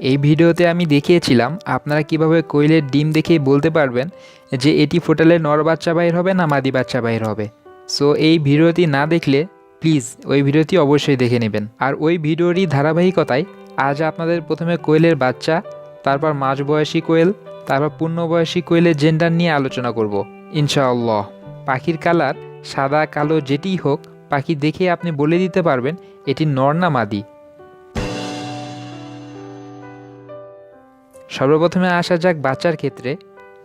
এই ভিডিওতে আমি দেখিয়েছিলাম আপনারা কিভাবে কোয়েলের ডিম দেখেই বলতে পারবেন যে এটি ফোটালে নর বাচ্চা বাইর হবে না মাদি বাচ্চা বাইর হবে। সো এই ভিডিওটি না দেখলে প্লিজ ওই ভিডিওটি অবশ্যই দেখে নেবেন। আর ওই ভিডিওরই ধারাবাহিকতায় আজ আপনাদের প্রথমে কোয়েলের বাচ্চা, তারপর মাঝবয়সী কোয়েল, তারপর পূর্ণবয়সী কোয়েলের জেন্ডার নিয়ে আলোচনা করব ইনশাআল্লাহ। পাখির কালার সাদা কালো যেটিই হোক, পাখি দেখে আপনি বলে দিতে পারবেন এটি নর না মাদি। সর্বপ্রথমে আসা যাক বাচ্চার ক্ষেত্রে।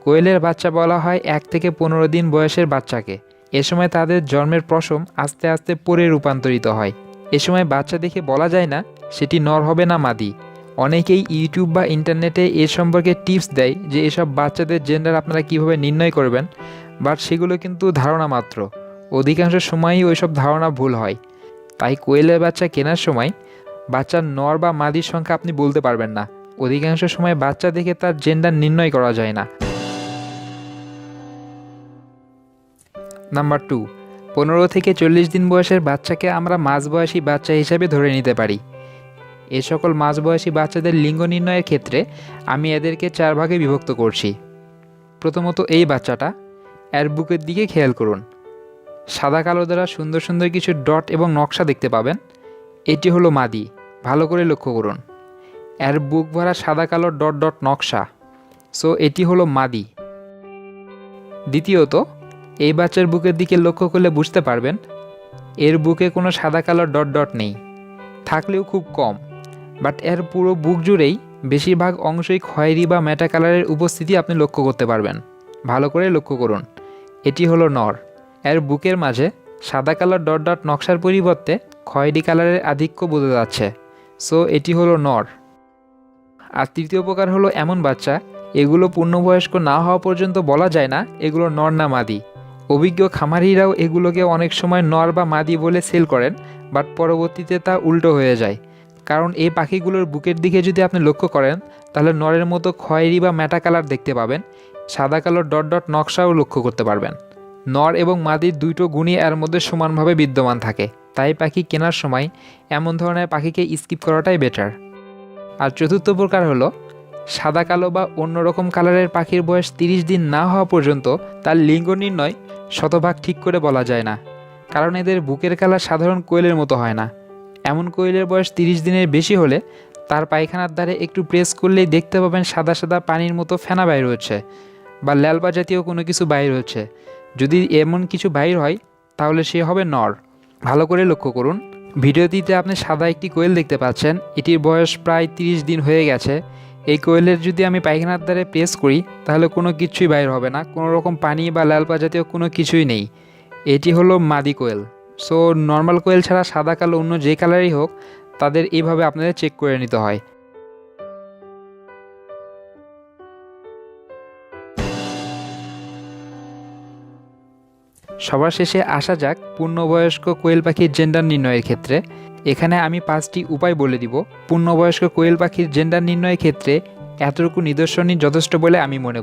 কোয়েলের বাচ্চা বলা হয় 1 থেকে 15 দিন বয়সের বাচ্চাকে। এ সময় তাদের জন্মের পশম আস্তে আস্তে পরে রূপান্তরিত হয়। এ সময় বাচ্চা দেখে বলা যায় না সেটি নর হবে না মাদি। অনেকেই ইউটিউব বা ইন্টারনেটে এ সম্পর্কে টিপস দেয় যে এসব বাচ্চাদের জেন্ডার আপনারা কিভাবে নির্ণয় করবেন, বাট সেগুলো কিন্তু ধারণা মাত্র। অধিকাংশ সময়ই ওইসব ধারণা ভুল হয়। তাই কোয়েলের বাচ্চা কেনার সময় বাচ্চার নর বা মাদির সংখ্যা আপনি বলতে পারবেন না। অধিকাংশ সময় বাচ্চা দেখে তার জেন্ডার নির্ণয় করা যায় না। নাম্বার 2, 15 থেকে 40 দিন বয়সের বাচ্চাকে আমরা মাঝবয়সী বাচ্চা হিসাবে ধরে নিতে পারি। এ সকল মাঝবয়সী বাচ্চাদের লিঙ্গ নির্ণয়ের ক্ষেত্রে আমি এদেরকে 4 ভাগে বিভক্ত করছি। প্রথমত এই বাচ্চাটা, এর বুকের দিকে খেয়াল করুন। সাদা কালো দ্বারা সুন্দর সুন্দর কিছু ডট এবং নকশা দেখতে পাবেন। এটি হলো মাদি, ভালো করে লক্ষ্য করুন। এর বুক ভরা সাদা কালো ডট ডট নকশা, সো এটি হলো মাদি। দ্বিতীয়ত, এই বাচ্চার বুকের দিকে লক্ষ্য করলে বুঝতে পারবেন এর বুকে কোনো সাদা কালো ডট ডট নেই, থাকলেও খুব কম। বাট এর পুরো বুক জুড়েই বেশিরভাগ অংশই খয়েরি বা মেটা কালারের উপস্থিতি আপনি লক্ষ্য করতে পারবেন। ভালো করে লক্ষ্য করুন, এটি হলো নর। এর বুকের মাঝে সাদা কালো ডট ডট নকশার পরিবর্তে খয়েরি কালারের আধিক্য বোঝা যাচ্ছে, সো এটি হলো নর। আর তৃতীয় প্রকার হলো এমন বাচ্চা, এগুলো পূর্ণবয়স্ক না হওয়া পর্যন্ত বলা যায় না এগুলো নর না মাদি। অভিজ্ঞ খামারিরাও এগুলোকে অনেক সময় নর বা মাদি বলে সেল করেন, বাট পরবর্তীতে তা উল্টো হয়ে যায়। কারণ এই পাখিগুলোর বুকের দিকে যদি আপনি লক্ষ্য করেন তাহলে নরের মতো খয়েরি বা ম্যাটা কালার দেখতে পাবেন, সাদা কালো ডট ডট নকশাও লক্ষ্য করতে পারবেন। নর এবং মাদির দুটো গুণই এর মধ্যে সমানভাবে বিদ্যমান থাকে। তাই পাখি কেনার সময় এমন ধরনের পাখিকে স্কিপ করাটাই বেটার। আর চতুর্থ প্রকার হলো সাদা কালো বা অন্যরকম কালারের পাখির বয়স 30 দিন না হওয়া পর্যন্ত তার লিঙ্গ নির্ণয় শতভাগ ঠিক করে বলা যায় না, কারণ এদের বুকের কালার সাধারণ কোয়েলের মতো হয় না। এমন কোয়েলের বয়স 30 দিনের বেশি হলে তার পায়খানার দ্বারে একটু প্রেস করলেই দেখতে পাবেন সাদা সাদা পানির মতো ফেনা বাইর হচ্ছে বা ল্যালবা জাতীয় কোনো কিছু বাইর হচ্ছে। যদি এমন কিছু বাইর হয় তাহলে সে হবে নর। ভালো করে লক্ষ্য করুন, ভিডিওটিতে আপনি সাদা একটি কোয়েল দেখতে পাচ্ছেন। এটির বয়স প্রায় 30 দিন হয়ে গেছে। এই কোয়েলের যদি আমি পায়খানার দ্বারে প্রেস করি তাহলে কোনো কিছুই বাইর হবে না, কোনো রকম পানি বা লালপা জাতীয় কোনো কিছুই নেই। এটি হলো মাদি কোয়েল। সো নর্মাল কোয়েল ছাড়া সাদা কালো অন্য যে কালারই হোক তাদের এইভাবে আপনাদের চেক করে নিতে হয়। সবার শেষে আসা যাক পূর্ণবয়স্ক কোয়েল পাখির জেন্ডার নির্ণয়ের ক্ষেত্রে। এখানে আমি 5টি উপায় বলে দিব। পূর্ণবয়স্ক কোয়েল পাখির জেন্ডার নির্ণয়ের ক্ষেত্রে এতটুকু নিদর্শনই যথেষ্ট বলে আমি মনে করি।